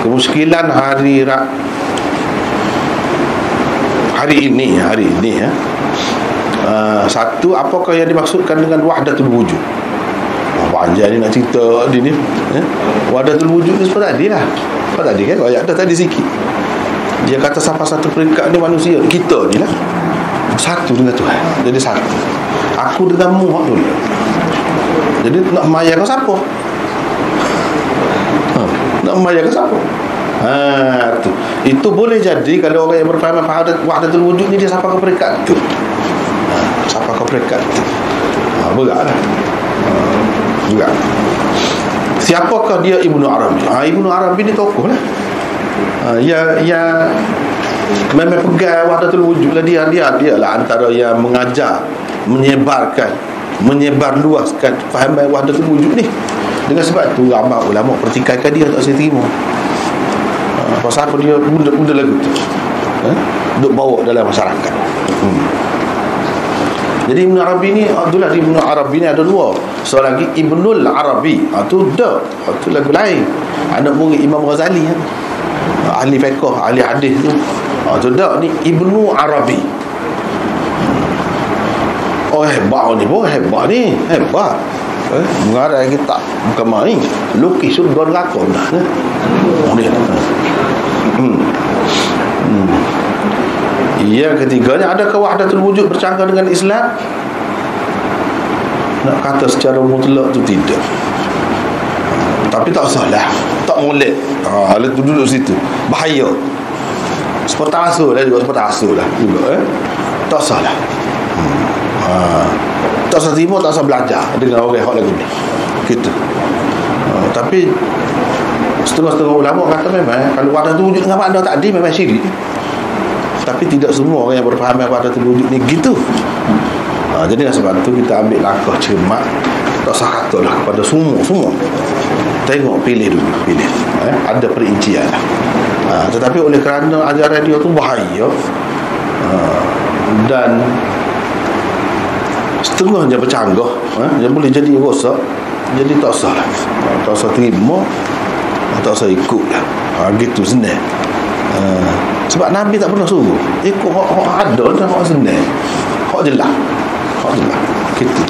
kemuskilan hari ini ya. Satu, apakah yang dimaksudkan dengan wahdatul wujud? Panjang ni nak cerita ni ya? Wahdatul wujud ni seperti tadi lah. Seperti tadi kan, ayat dah tadi sikit. Dia kata siapa satu peringkat ni manusia, kita ni lah satu dengan Tuhan. Jadi satu. Aku denganmu dulu. Jadi nak maya kau siapa? Nak maya kau siapa? Tu. Itu boleh jadi kalau orang yang berfaham wahdatul wujud ni dia siapa ke peringkat tu. Siapa ke peringkat tu. Beratlah. Juga. Siapakah dia Ibnu Arabi? Ibnu Arabi ni tokoh lah. Ya memang pegang wahdatul wujud lah. Dia lah antara yang mengajar, menyebar luaskan fahaman wahdatul wujud ni. Dengan sebab tu ramai ulama pertikaikan dia tak saya terima. Pasal apa dia muda lagu tu duk bawa dalam masyarakat. Jadi Ibnu Arabi ni, Abdullah Ibnu Arabi ni ada dua. Seorang lagi Ibnul Arabi. Tu lagu lain. Anak murid Imam Ghazali ahli fiqh, ahli hadis tu. Tu dah ni Ibnu Arabi. Hebat ni, hebat. Mengarang kita bukan main. Lukis sudah rakon dah. Yang ketiganya, adakah wahdatul wujud bercanggah dengan Islam? Nak kata secara mutlak tu tidak. Tapi tak salah, tak molek. Hal tu duduk situ bahaya. Seperti asal lah juga tak salah. Tak usah terima, tak usah belajar dengan orang hak lagu ni gitu. Tapi setengah-setengah ulama kata memang kalau wahdatul wujud dengan makna tadi memang syirik. Tapi tidak semua orang yang berfaham wahdatul wujud ni gitu. Jadi sebab tu kita ambil langkah cermat. Tak usah katalah kepada semua. Tengok, pilih dulu. Ada perincian lah. Tetapi oleh kerana ajaran dia tu bahaya, dan setengahnya bercanggah, dia boleh jadi rosak. Jadi tak usah lah. Tak usah terima, tak usah ikut lah. Gitu senang. Sebab Nabi tak pernah suruh ikut hak ada dan hak senang, hak jelas gitu.